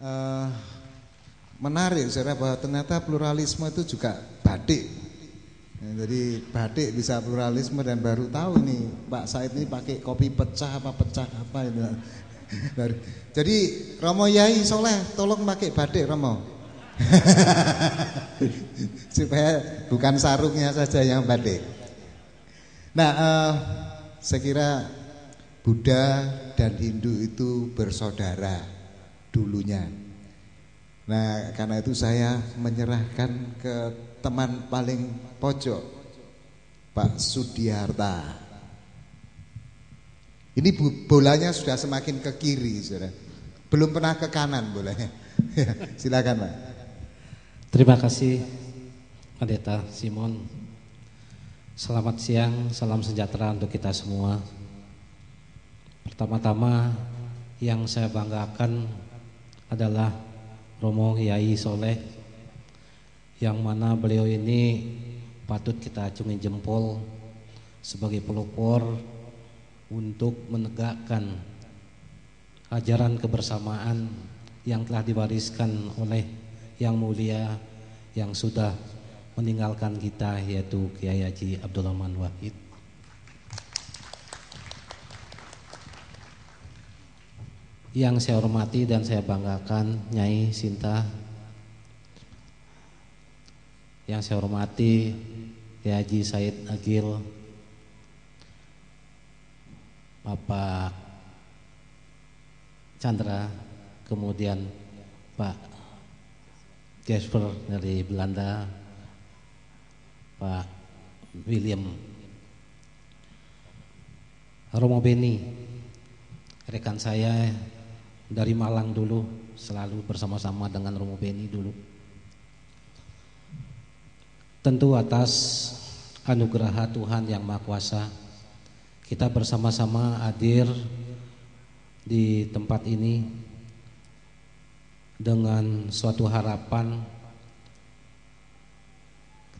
eh, menarik saudara bahwa ternyata pluralisme itu juga batik. Jadi batik bisa pluralisme dan baru tahu nih Pak Said ini pakai kopi pecah apa itu. Jadi Romo Yai Soleh tolong pakai batik Romo. Supaya bukan sarungnya saja yang batik. Nah, saya kira Buddha dan Hindu itu bersaudara dulunya. Nah, karena itu saya menyerahkan ke teman paling pojok, Pak Sudiarta. Ini bolanya sudah semakin ke kiri, saudara. Belum pernah ke kanan bolanya. Silakan, Pak. Terima kasih, Pendeta Simon. Selamat siang, salam sejahtera untuk kita semua. Pertama-tama yang saya banggakan adalah Romo Yai Soleh, yang mana beliau ini patut kita acungi jempol sebagai pelopor untuk menegakkan ajaran kebersamaan yang telah diwariskan oleh Yang Mulia yang sudah meninggalkan kita, yaitu Kiai Haji Abdul Rahman Wahid. Yang saya hormati dan saya banggakan Nyai Sinta. Yang saya hormati Kiai Haji Said Agil, Bapak Chandra, kemudian Pak Jasper dari Belanda, Pak William, Romo Beni, rekan saya dari Malang dulu, selalu bersama-sama dengan Romo Beni dulu. Tentu atas anugerah Tuhan Yang Maha Kuasa, kita bersama-sama hadir di tempat ini dengan suatu harapan,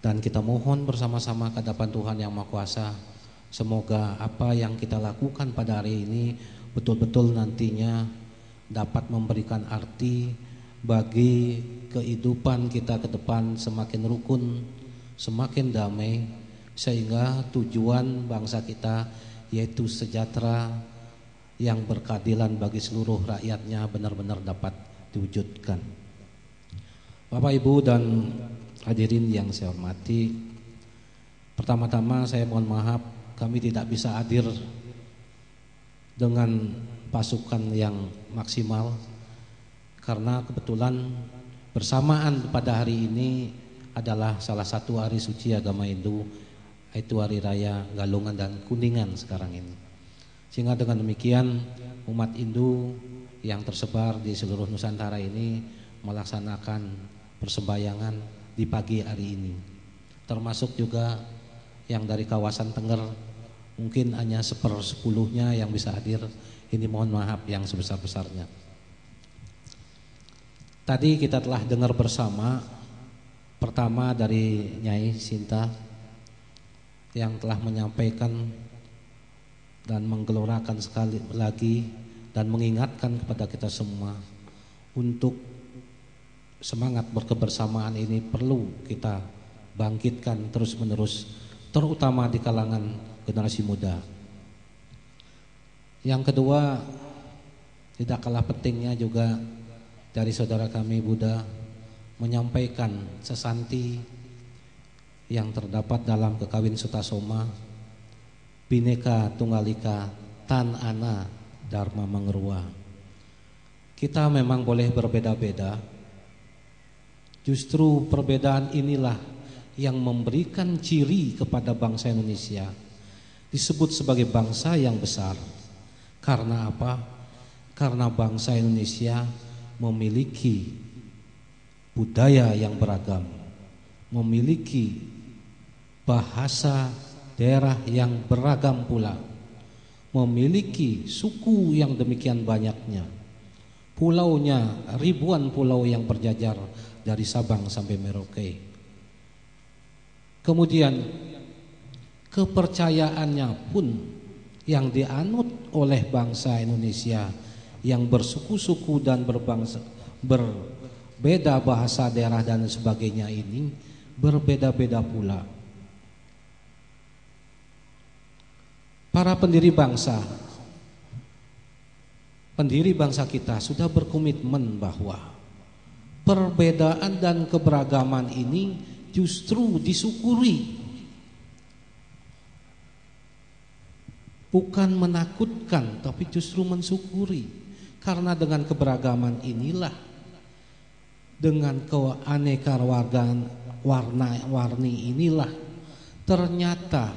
dan kita mohon bersama-sama ke hadapan Tuhan Yang Maha Kuasa, semoga apa yang kita lakukan pada hari ini betul-betul nantinya dapat memberikan arti bagi kehidupan kita ke depan, semakin rukun, semakin damai, sehingga tujuan bangsa kita yaitu sejahtera yang berkeadilan bagi seluruh rakyatnya benar-benar dapat diwujudkan. Bapak, Ibu, dan hadirin yang saya hormati, pertama-tama saya mohon maaf kami tidak bisa hadir dengan pasukan yang maksimal karena kebetulan bersamaan pada hari ini adalah salah satu hari suci agama Hindu, yaitu hari raya Galungan dan Kuningan sekarang ini. Sehingga dengan demikian umat Hindu yang tersebar di seluruh Nusantara ini melaksanakan persembahyangan di pagi hari ini. Termasuk juga yang dari kawasan Tengger, mungkin hanya 1/10 yang bisa hadir. Ini mohon maaf yang sebesar-besarnya. Tadi kita telah dengar bersama, pertama dari Nyai Sinta yang telah menyampaikan dan menggelorakan sekali lagi dan mengingatkan kepada kita semua untuk semangat berkebersamaan ini perlu kita bangkitkan terus-menerus, terutama di kalangan generasi muda. Yang kedua, tidak kalah pentingnya juga dari saudara kami Buddha menyampaikan sesanti yang terdapat dalam Kekawin Sutasoma, Bhinneka Tunggal Ika Tan Ana Dharma Mangerua. Kita memang boleh berbeda-beda, justru perbedaan inilah yang memberikan ciri kepada bangsa Indonesia disebut sebagai bangsa yang besar. Karena apa? Karena bangsa Indonesia memiliki budaya yang beragam, memiliki bahasa daerah yang beragam pula, memiliki suku yang demikian banyaknya, pulaunya ribuan pulau yang berjajar dari Sabang sampai Merauke. Kemudian kepercayaannya pun yang dianut oleh bangsa Indonesia yang bersuku-suku dan berbeda bahasa daerah dan sebagainya ini berbeda-beda pula. Para pendiri bangsa kita sudah berkomitmen bahwa perbedaan dan keberagaman ini justru disyukuri, bukan menakutkan, tapi justru mensyukuri. Karena dengan keberagaman inilah, dengan keanekaragaman warna-warni inilah, ternyata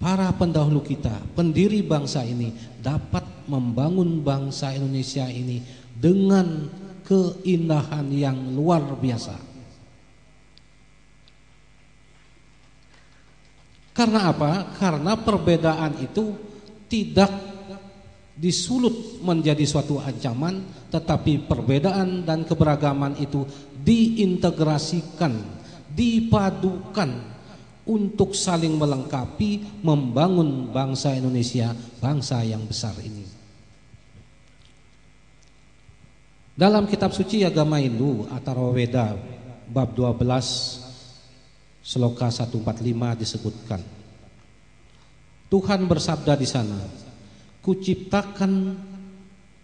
para pendahulu kita, pendiri bangsa ini dapat membangun bangsa Indonesia ini dengan keindahan yang luar biasa. Karena apa? Karena perbedaan itu tidak disulut menjadi suatu ancaman, tetapi perbedaan dan keberagaman itu diintegrasikan, dipadukan untuk saling melengkapi, membangun bangsa Indonesia, bangsa yang besar ini. Dalam kitab suci agama Hindu Atharvaveda bab 12 sloka 145 disebutkan, Tuhan bersabda di sana, "Kuciptakan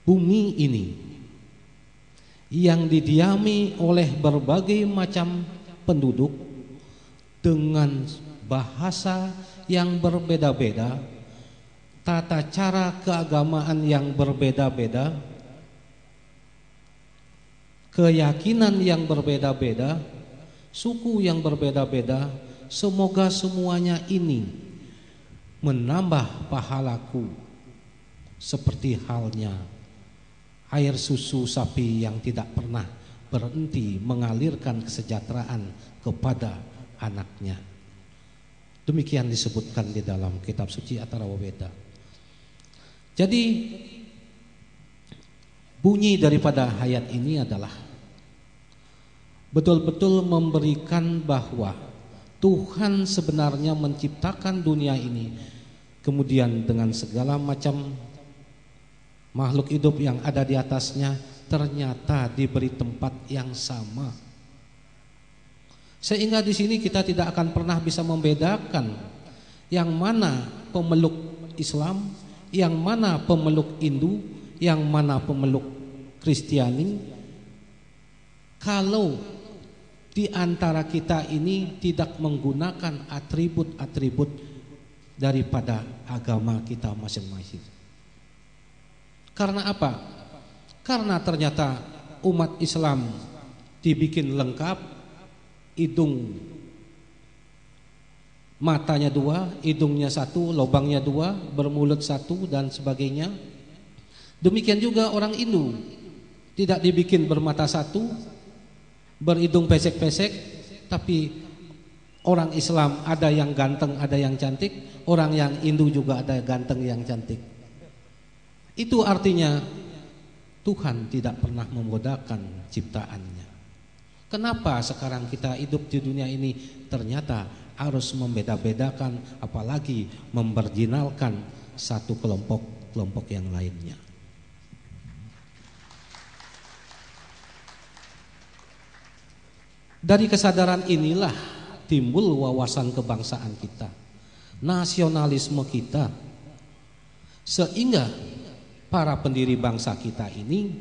bumi ini yang didiami oleh berbagai macam penduduk dengan bahasa yang berbeda-beda, tata cara keagamaan yang berbeda-beda, keyakinan yang berbeda-beda, suku yang berbeda-beda. Semoga semuanya ini menambah pahalaku seperti halnya air susu sapi yang tidak pernah berhenti mengalirkan kesejahteraan kepada anaknya." Demikian disebutkan di dalam kitab suci Atharvaveda. Jadi bunyi daripada ayat ini adalah betul-betul memberikan bahwa Tuhan sebenarnya menciptakan dunia ini, kemudian dengan segala macam makhluk hidup yang ada di atasnya ternyata diberi tempat yang sama. Sehingga di sini kita tidak akan pernah bisa membedakan yang mana pemeluk Islam, yang mana pemeluk Hindu, yang mana pemeluk Kristiani, kalau di antara kita ini tidak menggunakan atribut-atribut daripada agama kita masing-masing. Karena apa? Karena ternyata umat Islam dibikin lengkap, hidung matanya 2, hidungnya 1, lubangnya 2, bermulut 1 dan sebagainya. Demikian juga orang Hindu tidak dibikin bermata 1, berhidung pesek-pesek, tapi orang Islam ada yang ganteng, ada yang cantik, orang yang Hindu juga ada ganteng yang cantik. Itu artinya Tuhan tidak pernah membedakan ciptaannya. Kenapa sekarang kita hidup di dunia ini ternyata harus membeda-bedakan, apalagi memberjinalkan satu kelompok yang lainnya? Dari kesadaran inilah timbul wawasan kebangsaan kita, nasionalisme kita, sehingga para pendiri bangsa kita ini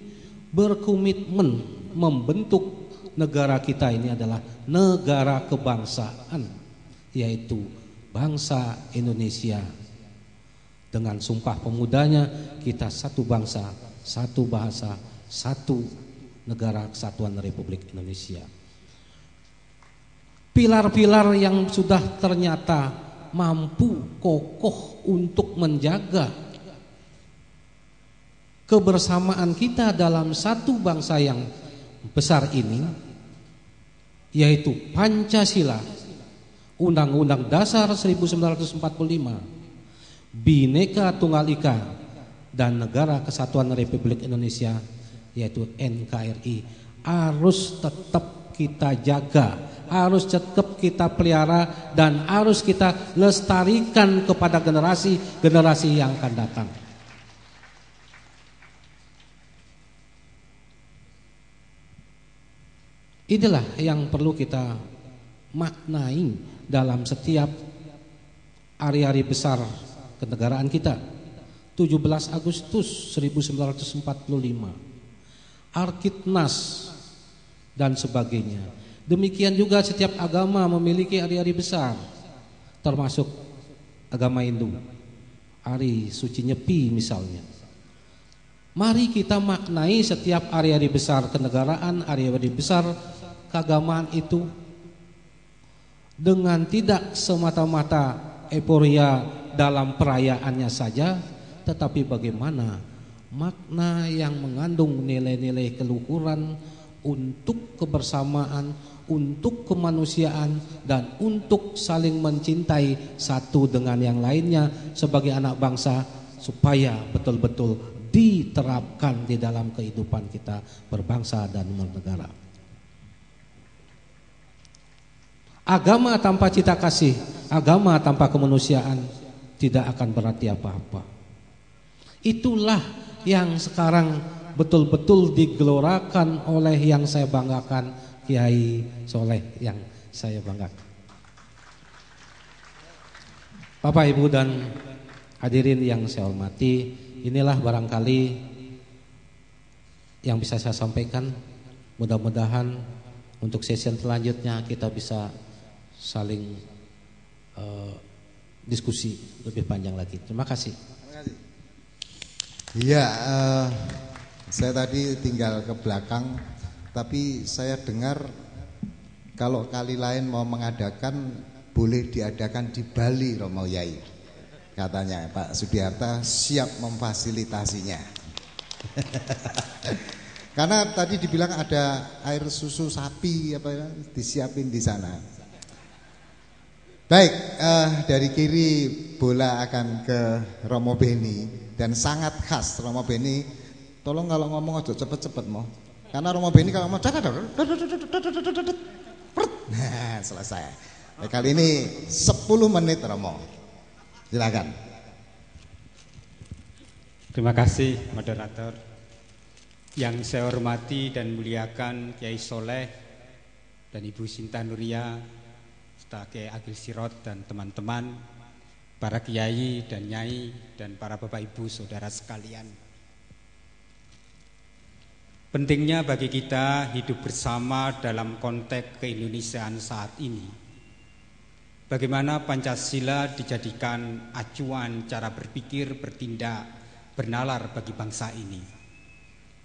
berkomitmen membentuk negara kita ini adalah negara kebangsaan, yaitu bangsa Indonesia. Dengan Sumpah Pemudanya kita satu bangsa, satu bahasa, satu negara kesatuan Republik Indonesia. Pilar-pilar yang sudah ternyata mampu kokoh untuk menjaga kebersamaan kita dalam satu bangsa yang besar ini, yaitu Pancasila, Undang-Undang Dasar 1945, Bhinneka Tunggal Ika, dan Negara Kesatuan Republik Indonesia, yaitu NKRI, harus tetap kita jaga, harus tetap kita pelihara, dan harus kita lestarikan kepada generasi-generasi yang akan datang. Inilah yang perlu kita maknai dalam setiap hari-hari besar kenegaraan kita. 17 Agustus 1945, Arkitnas dan sebagainya. Demikian juga setiap agama memiliki hari-hari besar, termasuk agama Hindu, hari suci Nyepi misalnya. Mari kita maknai setiap hari-hari besar kenegaraan, hari-hari besar keagamaan itu dengan tidak semata-mata euforia dalam perayaannya saja, tetapi bagaimana makna yang mengandung nilai-nilai keluhuran untuk kebersamaan, untuk kemanusiaan, dan untuk saling mencintai satu dengan yang lainnya sebagai anak bangsa, supaya betul-betul diterapkan di dalam kehidupan kita berbangsa dan bernegara. Agama tanpa cita kasih, agama tanpa kemanusiaan tidak akan berarti apa-apa. Itulah yang sekarang betul-betul digelorakan oleh yang saya banggakan, Kiai Soleh yang saya banggakan. Bapak, Ibu, dan hadirin yang saya hormati, inilah barangkali yang bisa saya sampaikan. Mudah-mudahan untuk sesi selanjutnya kita bisa saling diskusi lebih panjang lagi. Terima kasih. Iya, saya tadi tinggal ke belakang, tapi saya dengar kalau kali lain mau mengadakan boleh diadakan di Bali, Romo Yai. Katanya Pak Sudiarta siap memfasilitasinya. Karena tadi dibilang ada air susu sapi apa ya, disiapin di sana. Baik, dari kiri bola akan ke Romo Beni. Dan sangat khas Romo Beni, tolong kalau ngomong aja cepet-cepet mau. Karena Romo Beni kalau ngomong nah, selesai. Nah, kali ini 10 menit Romo. Silakan. Terima kasih moderator. Yang saya hormati dan muliakan Kiai Soleh dan Ibu Sinta Nuria, serta Kiai Agil Sirot dan teman-teman, para kiai dan nyai, dan para bapak ibu saudara sekalian. Pentingnya bagi kita hidup bersama dalam konteks keindonesiaan saat ini. Bagaimana Pancasila dijadikan acuan cara berpikir, bertindak, bernalar bagi bangsa ini.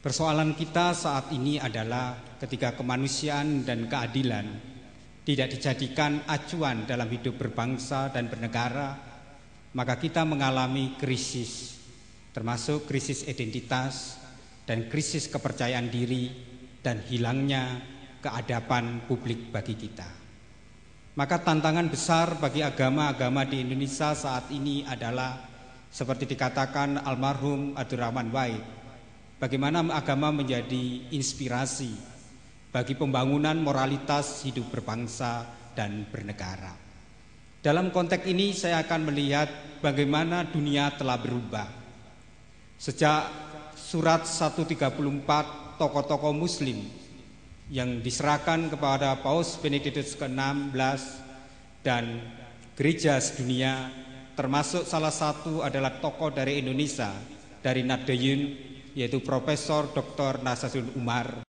Persoalan kita saat ini adalah ketika kemanusiaan dan keadilan tidak dijadikan acuan dalam hidup berbangsa dan bernegara, maka kita mengalami krisis, termasuk krisis identitas dan krisis kepercayaan diri dan hilangnya keadaban publik bagi kita. Maka tantangan besar bagi agama-agama di Indonesia saat ini adalah seperti dikatakan almarhum Abdurrahman Wahid, bagaimana agama menjadi inspirasi bagi pembangunan moralitas hidup berbangsa dan bernegara. Dalam konteks ini saya akan melihat bagaimana dunia telah berubah. Sejak surat 134 tokoh-tokoh muslim yang diserahkan kepada Paus Benediktus ke-16 dan gereja sedunia, termasuk salah satu adalah tokoh dari Indonesia, dari Nahdlatul, yaitu Profesor Dr. Nasaruddin Umar.